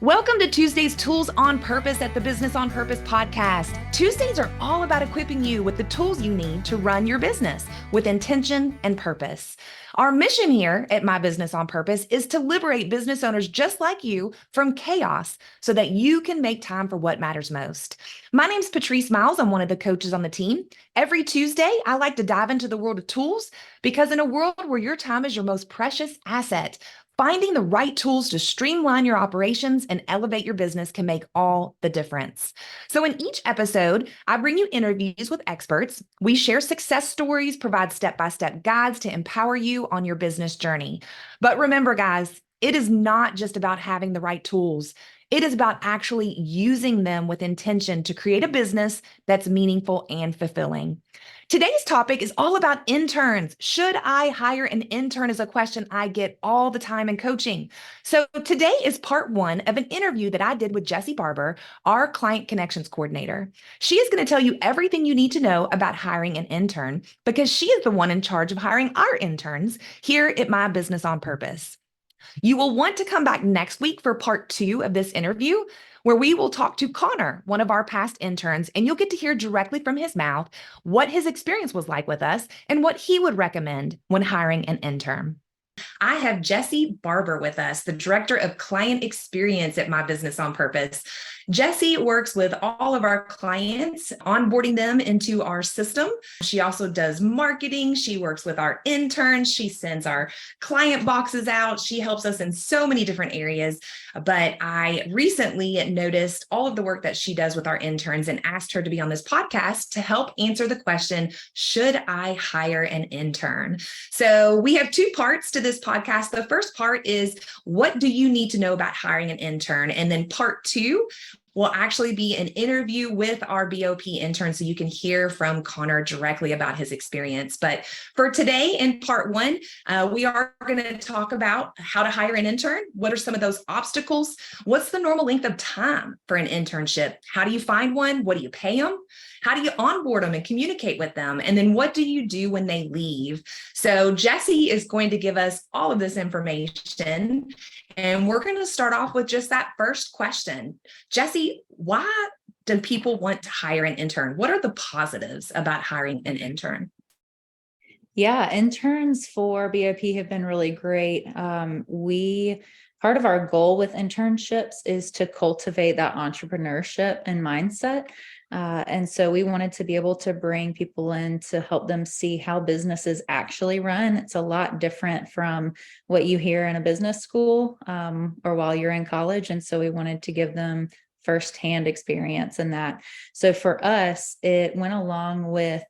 Welcome to Tuesday's Tools on Purpose at the Business on Purpose podcast. Tuesdays are all about equipping you with the tools you need to run your business with intention and purpose. Our mission here at My Business on Purpose is to liberate business owners just like you from chaos so that you can make time for what matters most. My name's Patrice Miles. I'm one of the coaches on the team. Every Tuesday, I like to dive into the world of tools because in a world where your time is your most precious asset, finding the right tools to streamline your operations and elevate your business can make all the difference. So in each episode, I bring you interviews with experts. We share success stories, provide step-by-step guides to empower you on your business journey. But remember, guys, it is not just about having the right tools. It is about actually using them with intention to create a business that's meaningful and fulfilling. Today's topic is all about interns. Should I hire an intern is a question I get all the time in coaching. So today is part one of an interview that I did with Jessie Barber, our Client Connections Coordinator. She is going to tell you everything you need to know about hiring an intern because she is the one in charge of hiring our interns here at My Business on Purpose. You will want to come back next week for part two of this interview, where we will talk to Connor, one of our past interns, and you'll get to hear directly from his mouth what his experience was like with us and what he would recommend when hiring an intern. I have Jessie Barber with us, the Director of Client Experience at My Business on Purpose. Jessie works with all of our clients, onboarding them into our system. She also does marketing. She works with our interns. She sends our client boxes out. She helps us in so many different areas. But I recently noticed all of the work that she does with our interns and asked her to be on this podcast to help answer the question, should I hire an intern? So we have two parts to this podcast. The first part is, what do you need to know about hiring an intern? And then part two will actually be an interview with our BOP intern so you can hear from Connor directly about his experience. But for today in part one, we are going to talk about how to hire an intern. What are some of those obstacles? What's the normal length of time for an internship? How do you find one? What do you pay them? How do you onboard them and communicate with them? And then what do you do when they leave? So Jessie is going to give us all of this information. And we're going to start off with just that first question. Jessie, why do people want to hire an intern? What are the positives about hiring an intern? Yeah, interns for BOP have been really great. Part of our goal with internships is to cultivate that entrepreneurship and mindset. And so we wanted to be able to bring people in to help them see how businesses actually run. It's a lot different from what you hear in a business school or while you're in college. And so we wanted to give them firsthand experience in that. So for us, it went along with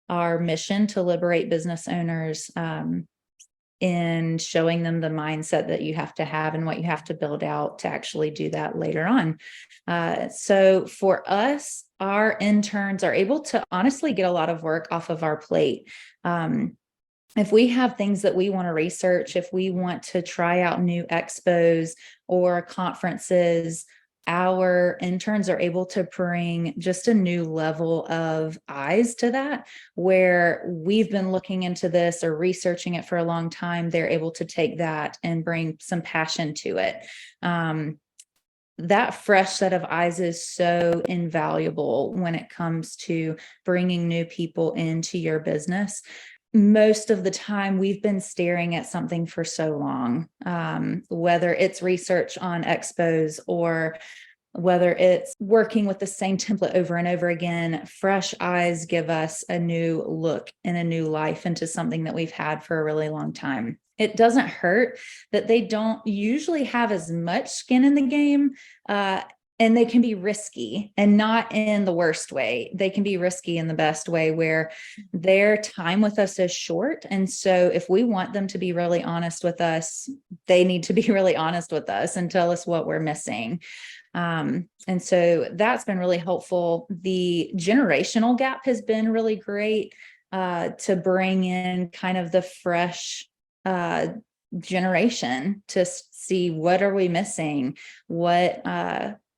our mission to liberate business owners in showing them the mindset that you have to have and what you have to build out to actually do that later on. So for us, our interns are able to honestly get a lot of work off of our plate. If we have things that we want to research, if we want to try out new expos or conferences, our interns are able to bring just a new level of eyes to that, where we've been looking into this or researching it for a long time. They're able to take that and bring some passion to it. That fresh set of eyes is so invaluable when it comes to bringing new people into your business. Most of the time we've been staring at something for so long, whether it's research on expos or whether it's working with the same template over and over again. Fresh eyes give us a new look and a new life into something that we've had for a really long time. It doesn't hurt that they don't usually have as much skin in the game, and they can be risky, and not in the worst way. They can be risky in the best way, where their time with us is short. And so if we want them to be really honest with us, they need to be really honest with us and tell us what we're missing. And so that's been really helpful. The generational gap has been really great to bring in kind of the fresh generation to see what are we missing, what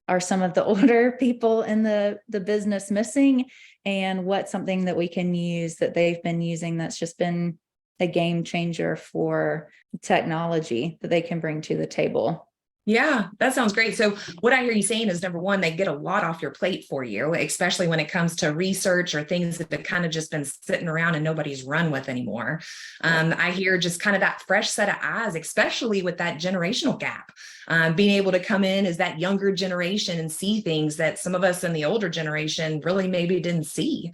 are some of the older people in the business missing, and what's something that we can use that they've been using that's just been a game changer for technology that they can bring to the table. Yeah, that sounds great. So what I hear you saying is number one, they get a lot off your plate for you, especially when it comes to research or things that have kind of just been sitting around and nobody's run with anymore. I hear just kind of that fresh set of eyes, especially with that generational gap. Being able to come in as that younger generation and see things that some of us in the older generation really maybe didn't see.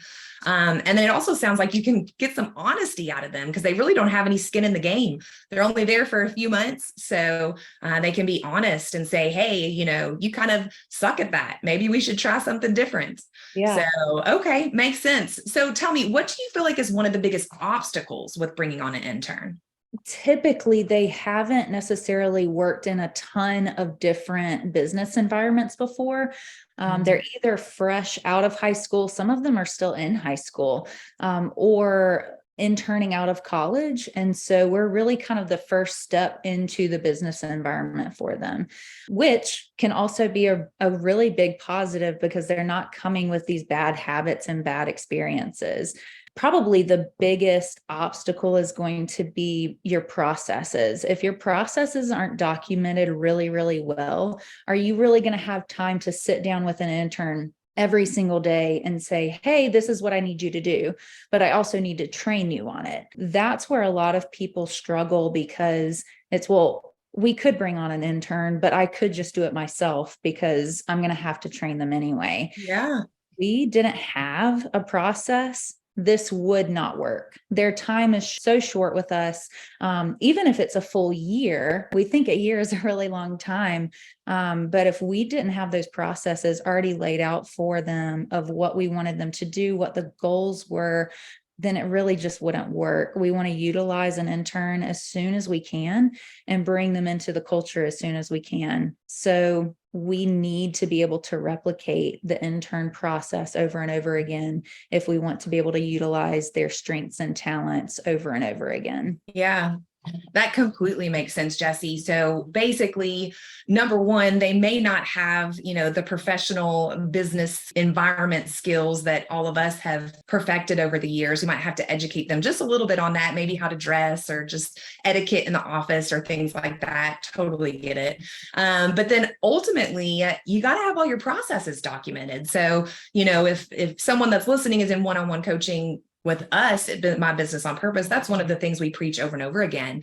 And then it also sounds like you can get some honesty out of them because they really don't have any skin in the game. They're only there for a few months. So they can be honest and say, hey, you kind of suck at that. Maybe we should try something different. Yeah. So, okay, makes sense. So tell me, what do you feel like is one of the biggest obstacles with bringing on an intern? Typically, they haven't necessarily worked in a ton of different business environments before. They're either fresh out of high school, some of them are still in high school, or interning out of college. And so we're really kind of the first step into the business environment for them, which can also be a really big positive because they're not coming with these bad habits and bad experiences. Probably the biggest obstacle is going to be your processes. If your processes aren't documented really, really well, are you really going to have time to sit down with an intern every single day and say, hey, this is what I need you to do, but I also need to train you on it? That's where a lot of people struggle because it's, well, we could bring on an intern, but I could just do it myself because I'm going to have to train them anyway. Yeah. We didn't have a process, this would not work. Their time is so short with us. Even if it's a full year, we think a year is a really long time. But if we didn't have those processes already laid out for them of what we wanted them to do, what the goals were, then it really just wouldn't work. We want to utilize an intern as soon as we can and bring them into the culture as soon as we can. So we need to be able to replicate the intern process over and over again if we want to be able to utilize their strengths and talents over and over again. Yeah. That completely makes sense, Jessie. So basically, number one, they may not have, the professional business environment skills that all of us have perfected over the years. You might have to educate them just a little bit on that, maybe how to dress or just etiquette in the office or things like that. Totally get it. But then ultimately, you got to have all your processes documented. So, if someone that's listening is in one-on-one coaching with us at My Business on Purpose, that's one of the things we preach over and over again,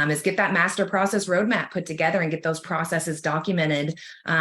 is get that master process roadmap put together and get those processes documented.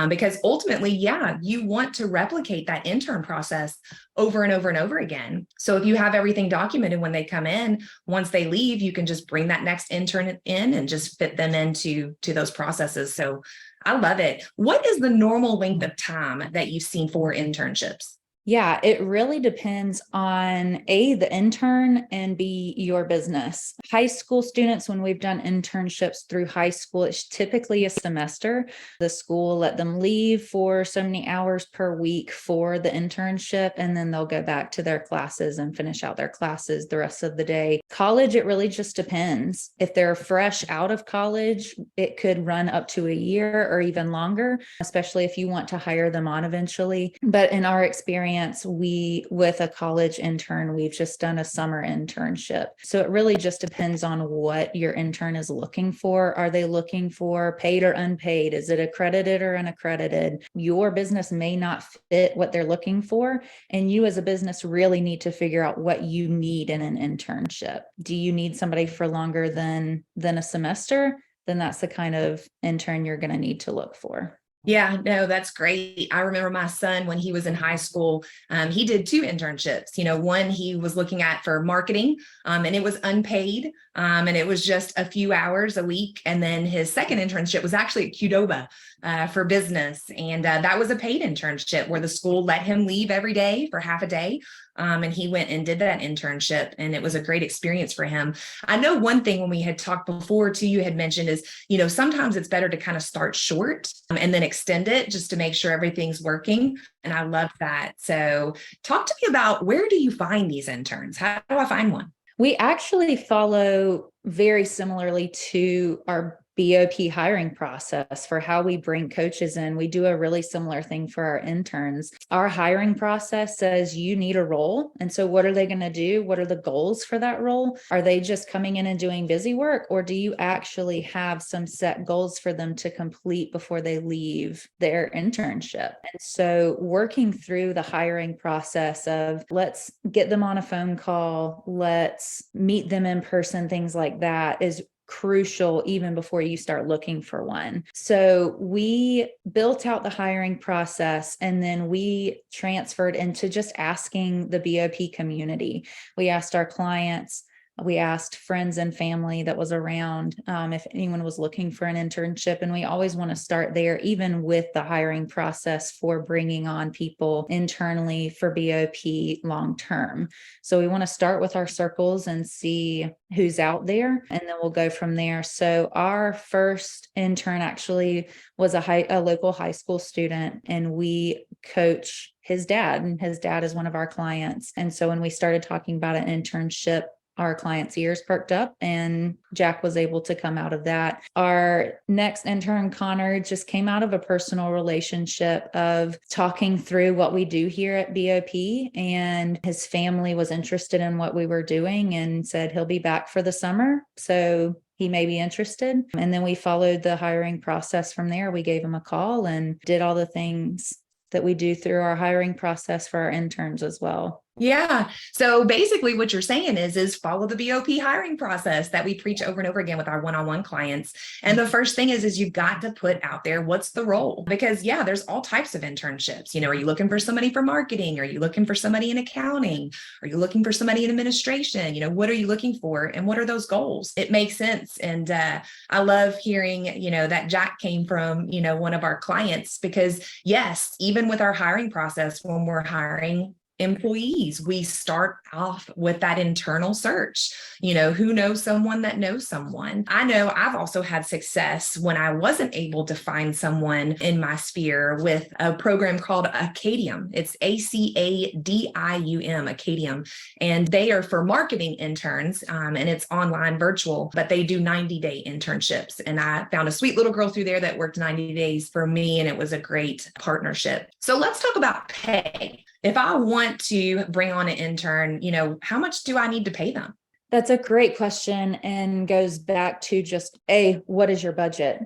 Because ultimately, you want to replicate that intern process over and over and over again. So if you have everything documented when they come in, once they leave, you can just bring that next intern in and just fit them into those processes. So I love it. What is the normal length of time that you've seen for internships? Yeah, it really depends on A, the intern, and B, your business. High school students, when we've done internships through high school, it's typically a semester. The school let them leave for so many hours per week for the internship, and then they'll go back to their classes and finish out their classes the rest of the day. College, it really just depends. If they're fresh out of college, it could run up to a year or even longer, especially if you want to hire them on eventually. But in our experience, with a college intern, we've just done a summer internship. So it really just depends on what your intern is looking for. Are they looking for paid or unpaid? Is it accredited or unaccredited? Your business may not fit what they're looking for. And you as a business really need to figure out what you need in an internship. Do you need somebody for longer than a semester? Then that's the kind of intern you're going to need to look for. Yeah, no, that's great. I remember my son when he was in high school, he did two internships. One he was looking at for marketing, and it was unpaid, and it was just a few hours a week. And then his second internship was actually at Qdoba for business, and that was a paid internship where the school let him leave every day for half a day. And he went and did that internship, and it was a great experience for him. I know one thing when we had talked before too, you had mentioned is, sometimes it's better to kind of start short and then extend it just to make sure everything's working. And I love that. So talk to me about, where do you find these interns? How do I find one? We actually follow very similarly to our BOP hiring process for how we bring coaches in. We do a really similar thing for our interns. Our hiring process says you need a role. And so what are they going to do? What are the goals for that role? Are they just coming in and doing busy work, or do you actually have some set goals for them to complete before they leave their internship? And so working through the hiring process of let's get them on a phone call, let's meet them in person, things like that is crucial even before you start looking for one. So we built out the hiring process, and then we transferred into just asking the BOP community. We asked our clients, we asked friends and family that was around if anyone was looking for an internship. And we always want to start there, even with the hiring process for bringing on people internally for BOP long term. So we want to start with our circles and see who's out there, and then we'll go from there. So our first intern actually was a local high school student, and we coach his dad, and his dad is one of our clients. And so when we started talking about an internship, our client's ears perked up, and Jack was able to come out of that. Our next intern, Connor, just came out of a personal relationship of talking through what we do here at BOP, and his family was interested in what we were doing and said he'll be back for the summer. So he may be interested. And then we followed the hiring process from there. We gave him a call and did all the things that we do through our hiring process for our interns as well. Yeah. So basically what you're saying is follow the BOP hiring process that we preach over and over again with our one-on-one clients. And the first thing is you've got to put out there, what's the role? Because yeah, there's all types of internships. Are you looking for somebody for marketing? Are you looking for somebody in accounting? Are you looking for somebody in administration? What are you looking for? And what are those goals? It makes sense. And I love hearing, that Jack came from, one of our clients, because yes, even with our hiring process, when we're hiring employees, we start off with that internal search. Who knows someone that knows someone? I know I've also had success when I wasn't able to find someone in my sphere with a program called Acadium. It's ACADIUM, Acadium. And they are for marketing interns, and it's online virtual, but they do 90-day internships. And I found a sweet little girl through there that worked 90 days for me, and it was a great partnership. So let's talk about pay. If I want to bring on an intern, how much do I need to pay them? That's a great question, and goes back to just what is your budget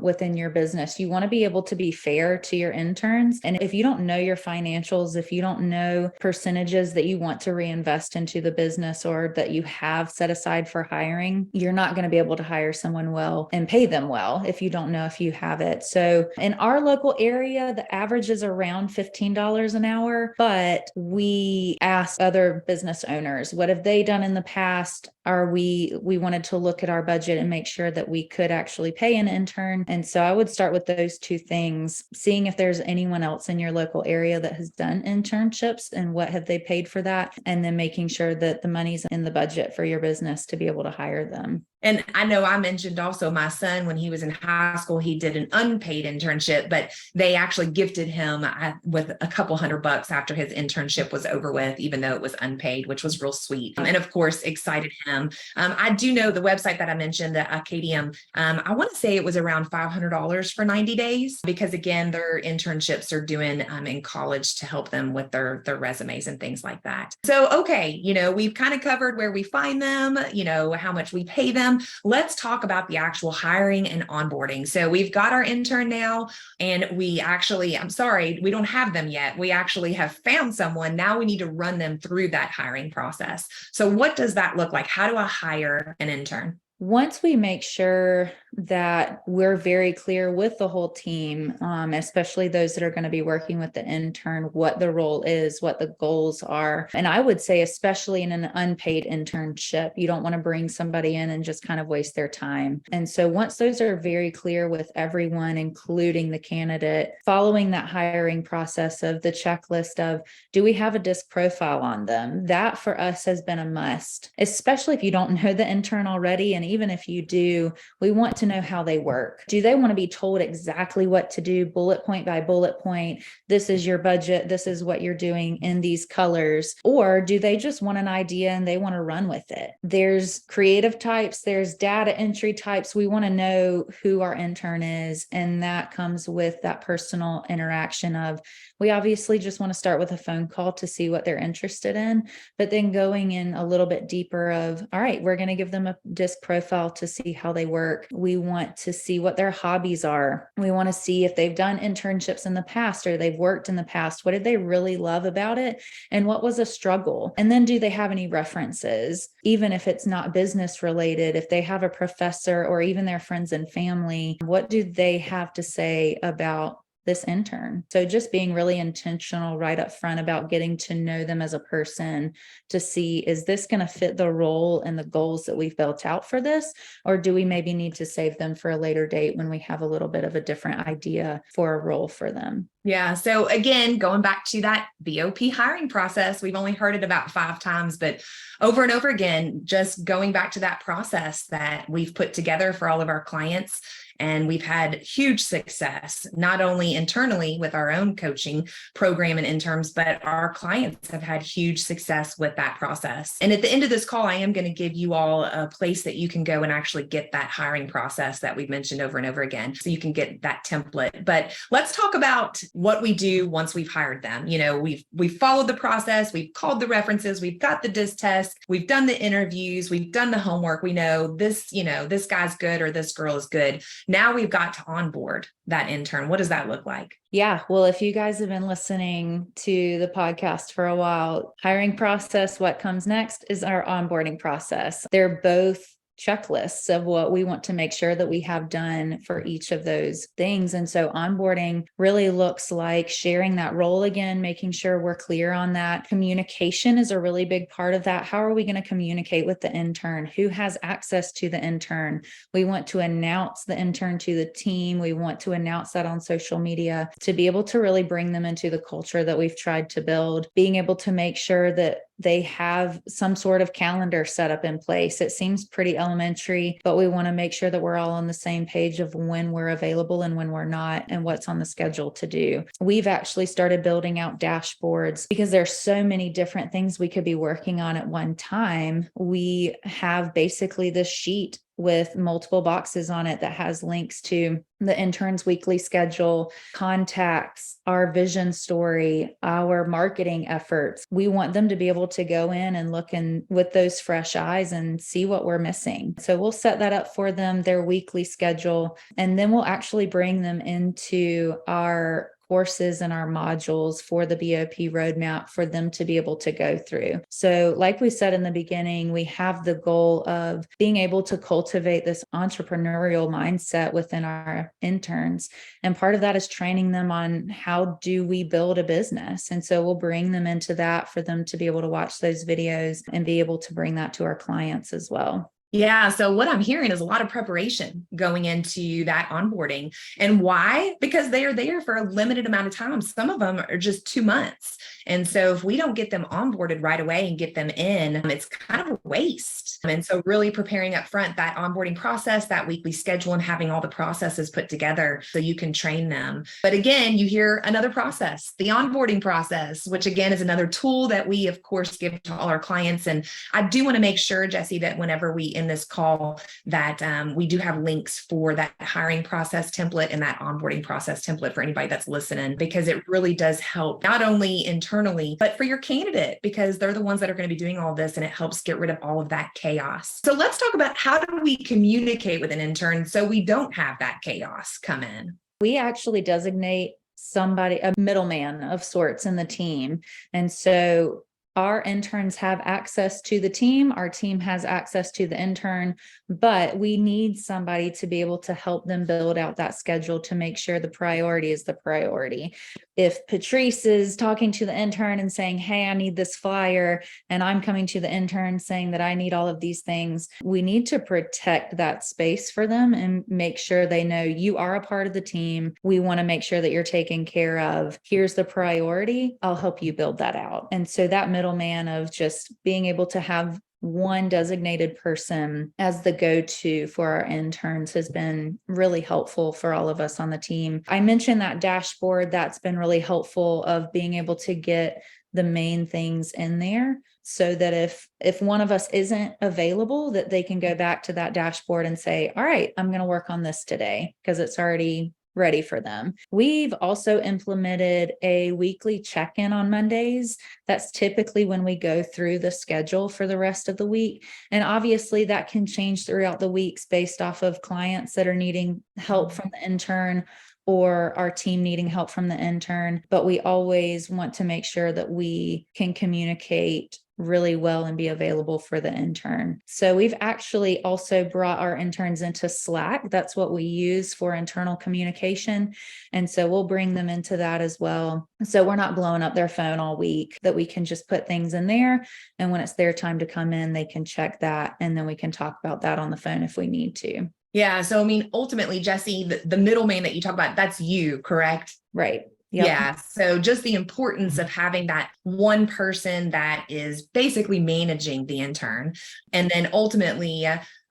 within your business? You want to be able to be fair to your interns. And if you don't know your financials, if you don't know percentages that you want to reinvest into the business or that you have set aside for hiring, you're not going to be able to hire someone well and pay them well if you don't know if you have it. So in our local area, the average is around $15 an hour, but we ask other business owners, what have they done in the past? We wanted to look at our budget and make sure that we could actually pay an intern. And so I would start with those two things, seeing if there's anyone else in your local area that has done internships and what have they paid for that, and then making sure that the money's in the budget for your business to be able to hire them. And I know I mentioned also my son, when he was in high school, he did an unpaid internship, but they actually gifted him with a couple $100 after his internship was over with, even though it was unpaid, which was real sweet. And of course, excited him. I do know the website that I mentioned, the Acadium, I want to say it was around $500 for 90 days, because again, their internships are doing in college to help them with their resumes and things like that. So, okay, we've kind of covered where we find them, how much we pay them. Let's talk about the actual hiring and onboarding. So we've got our intern now, and I'm sorry, we don't have them yet. We actually have found someone. Now we need to run them through that hiring process. So what does that look like? How do I hire an intern? Once we make sure that we're very clear with the whole team, especially those that are going to be working with the intern, what the role is, what the goals are. And I would say, especially in an unpaid internship, you don't want to bring somebody in and just kind of waste their time. And so once those are very clear with everyone, including the candidate, following that hiring process of the checklist of, do we have a DISC profile on them? That for us has been a must, especially if you don't know the intern already. And even if you do, we want to know how they work. Do they want to be told exactly what to do, bullet point by bullet point? This is your budget. This is what you're doing in these colors. Or do they just want an idea and they want to run with it? There's creative types, there's data entry types. We want to know who our intern is. And that comes with that personal interaction of, we obviously just want to start with a phone call to see what they're interested in, but then going in a little bit deeper of, all right, we're going to give them a disc profile to see how they work. We want to see what their hobbies are. We want to see if they've done internships in the past or they've worked in the past. What did they really love about it? And what was a struggle? And then do they have any references? Even if it's not business related, if they have a professor or even their friends and family, what do they have to say about this intern? So just being really intentional right up front about getting to know them as a person to see, is this going to fit the role and the goals that we've built out for this? Or do we maybe need to save them for a later date when we have a little bit of a different idea for a role for them? Yeah. So again, going back to that BOP hiring process, we've only heard it about 5 times, but over and over again, just going back to that process that we've put together for all of our clients. And we've had huge success, not only internally with our own coaching program and interns, but our clients have had huge success with that process. And at the end of this call, I am going to give you all a place that you can go and actually get that hiring process that we've mentioned over and over again, so you can get that template. But let's talk about what we do once we've hired them. You know, we've followed the process, we've called the references, we've got the DIS test, we've done the interviews, we've done the homework. We know this, this guy's good or this girl is good. Now we've got to onboard that intern. What does that look like? Yeah. Well, if you guys have been listening to the podcast for a while, hiring process, what comes next is our onboarding process. They're both checklists of what we want to make sure that we have done for each of those things. And so onboarding really looks like sharing that role again, making sure we're clear on that. Communication is a really big part of that. How are we going to communicate with the intern? Who has access to the intern? We want to announce the intern to the team. We want to announce that on social media to be able to really bring them into the culture that we've tried to build, being able to make sure that they have some sort of calendar set up in place. It seems pretty elementary, but we want to make sure that we're all on the same page of when we're available and when we're not, and what's on the schedule to do. We've actually started building out dashboards because there's so many different things we could be working on at one time. We have basically this sheet with multiple boxes on it that has links to the intern's weekly schedule, contacts, our vision story, our marketing efforts. We want them to be able to go in and look in with those fresh eyes and see what we're missing. So we'll set that up for them, their weekly schedule, and then we'll actually bring them into our courses and our modules for the BOP roadmap for them to be able to go through. So like we said in the beginning, we have the goal of being able to cultivate this entrepreneurial mindset within our interns. And part of that is training them on how do we build a business. And so we'll bring them into that for them to be able to watch those videos and be able to bring that to our clients as well. Yeah. So what I'm hearing is a lot of preparation going into that onboarding. And why? Because they are there for a limited amount of time. Some of them are just 2 months. And so if we don't get them onboarded right away and get them in, it's kind of a waste. And so really preparing up front that onboarding process, that weekly schedule, and having all the processes put together so you can train them. But again, you hear another process, the onboarding process, which again is another tool that we, of course, give to all our clients. And I do want to make sure, Jessie, that whenever we in this call that we do have links for that hiring process template and that onboarding process template for anybody that's listening, because it really does help not only internally, but for your candidate, because they're the ones that are going to be doing all this, and it helps get rid of all of that chaos. So let's talk about how do we communicate with an intern so we don't have that chaos come in. We actually designate somebody, a middleman of sorts in the team. And so our interns have access to the team. Our team has access to the intern, but we need somebody to be able to help them build out that schedule to make sure the priority is the priority. If Patrice is talking to the intern and saying, hey, I need this flyer, and I'm coming to the intern saying that I need all of these things, we need to protect that space for them and make sure they know you are a part of the team. We want to make sure that you're taken care of. Here's the priority. I'll help you build that out. And so that middleman of just being able to have one designated person as the go-to for our interns has been really helpful for all of us on the team. I mentioned that dashboard that's been really helpful of being able to get the main things in there so that if one of us isn't available, that they can go back to that dashboard and say, all right, I'm going to work on this today because it's already ready for them. We've also implemented a weekly check-in on Mondays. That's typically when we go through the schedule for the rest of the week. And obviously that can change throughout the weeks based off of clients that are needing help from the intern or our team needing help from the intern. But we always want to make sure that we can communicate really well and be available for the intern. So we've actually also brought our interns into Slack. That's what we use for internal communication. And so we'll bring them into that as well. So we're not blowing up their phone all week, that we can just put things in there. And when it's their time to come in, they can check that. And then we can talk about that on the phone if we need to. Yeah. So, I mean, ultimately, Jessie, the middleman that you talk about, that's you, correct? Right. Yep. Yeah. So just the importance of having that one person that is basically managing the intern. And then ultimately,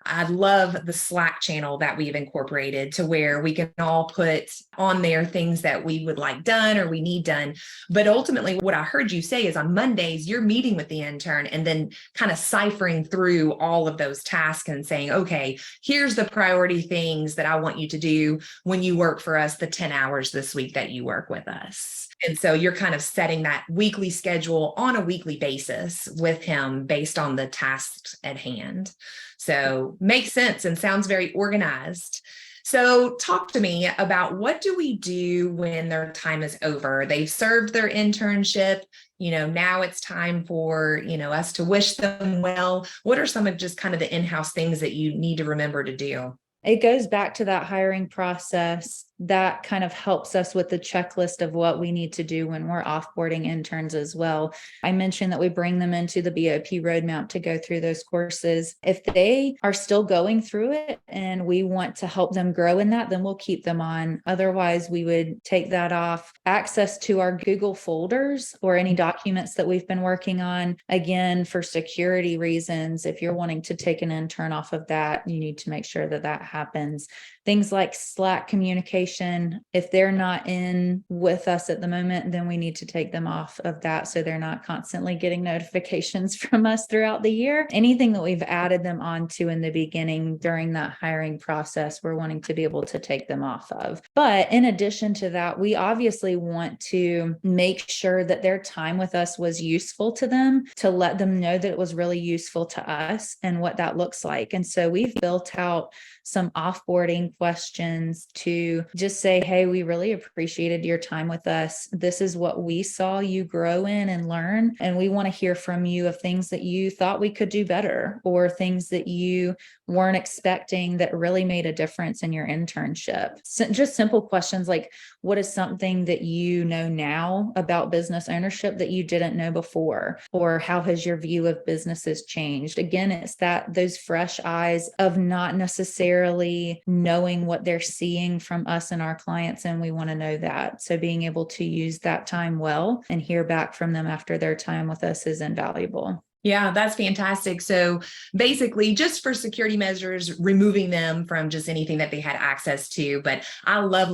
I love the Slack channel that we've incorporated to where we can all put on there things that we would like done or we need done. But ultimately, what I heard you say is on Mondays, you're meeting with the intern and then kind of ciphering through all of those tasks and saying, okay, here's the priority things that I want you to do when you work for us, the 10 hours this week that you work with us. And so you're kind of setting that weekly schedule on a weekly basis with him based on the tasks at hand. So makes sense and sounds very organized. So talk to me about what do we do when their time is over? They've served their internship. Now it's time for, us to wish them well. What are some of just kind of the in-house things that you need to remember to do? It goes back to that hiring process that kind of helps us with the checklist of what we need to do when we're offboarding interns as well. I mentioned that we bring them into the BOP roadmap to go through those courses. If they are still going through it and we want to help them grow in that, then we'll keep them on. Otherwise, we would take that off. Access to our Google folders or any documents that we've been working on. Again, for security reasons, if you're wanting to take an intern off of that, you need to make sure that that happens. Things like Slack communication, if they're not in with us at the moment, then we need to take them off of that so they're not constantly getting notifications from us throughout the year. Anything that we've added them onto in the beginning during that hiring process, we're wanting to be able to take them off of. But in addition to that, we obviously want to make sure that their time with us was useful to them, to let them know that it was really useful to us and what that looks like. And so we've built out some offboarding questions to just say, hey, we really appreciated your time with us. This is what we saw you grow in and learn. And we want to hear from you of things that you thought we could do better or things that you weren't expecting that really made a difference in your internship. So just simple questions like, what is something that you know now about business ownership that you didn't know before? Or how has your view of businesses changed? Again, it's those fresh eyes of not necessarily knowing what they're seeing from us and our clients. And we want to know that. So being able to use that time well and hear back from them after their time with us is invaluable. Yeah, that's fantastic. So basically, just for security measures, removing them from just anything that they had access to. But I love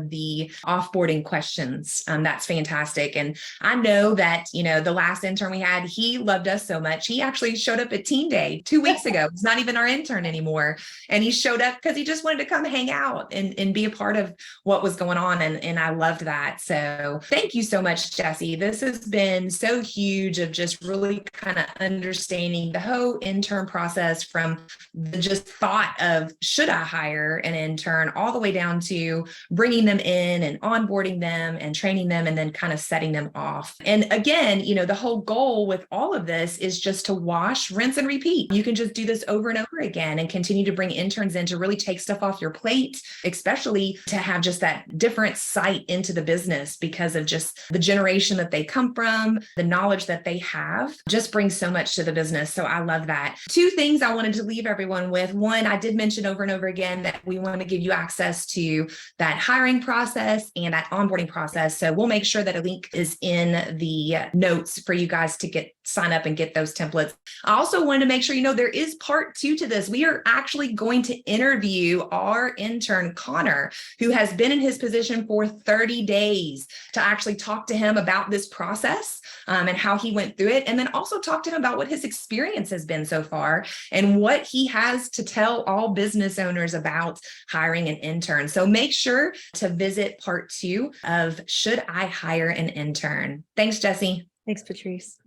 the offboarding questions. That's fantastic. And I know that, the last intern we had, he loved us so much. He actually showed up at Teen Day 2 weeks ago. He's not even our intern anymore. And he showed up because he just wanted to come hang out and be a part of what was going on. And I loved that. So thank you so much, Jessie. This has been so huge of just really kind of understanding the whole intern process from the just thought of should I hire an intern all the way down to bringing them in and onboarding them and training them and then kind of setting them off. And again, the whole goal with all of this is just to wash, rinse, and repeat. You can just do this over and over again and continue to bring interns in to really take stuff off your plate, especially to have just that different sight into the business because of just the generation that they come from, the knowledge that they have just brings so much to the business. So I love that. 2 things I wanted to leave everyone with. One, I did mention over and over again that we want to give you access to that hiring process and that onboarding process. So we'll make sure that a link is in the notes for you guys to get sign up and get those templates. I also wanted to make sure, there is part 2 to this. We are actually going to interview our intern, Connor, who has been in his position for 30 days, to actually talk to him about this process and how he went through it. And then also talk to him about what his experience has been so far and what he has to tell all business owners about hiring an intern. So make sure to visit part 2 of Should I Hire an Intern? Thanks, Jessie. Thanks, Patrice.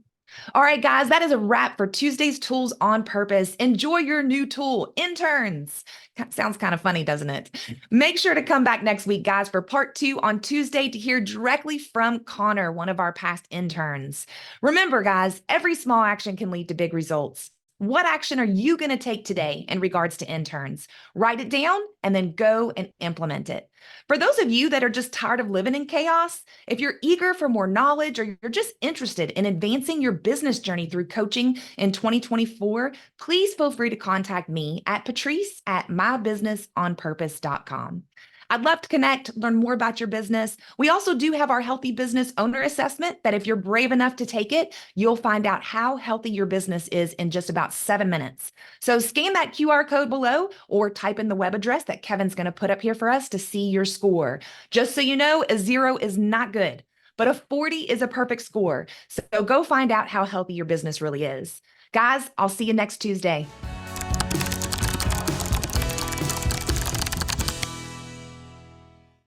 All right, guys, that is a wrap for Tuesday's Tools on Purpose. Enjoy your new tool, Interns. Sounds kind of funny, doesn't it? Make sure to come back next week, guys, for part 2 on Tuesday to hear directly from Connor, one of our past interns. Remember, guys, every small action can lead to big results. What action are you going to take today in regards to interns? Write it down and then go and implement it. For those of you that are just tired of living in chaos, if you're eager for more knowledge or you're just interested in advancing your business journey through coaching in 2024, please feel free to contact me at patrice@mybusinessonpurpose.com. I'd love to connect, learn more about your business. We also do have our Healthy Business Owner Assessment that if you're brave enough to take it, you'll find out how healthy your business is in just about 7 minutes. So scan that QR code below or type in the web address that Kevin's going to put up here for us to see your score. Just so you know, a 0 is not good, but a 40 is a perfect score. So go find out how healthy your business really is. Guys, I'll see you next Tuesday.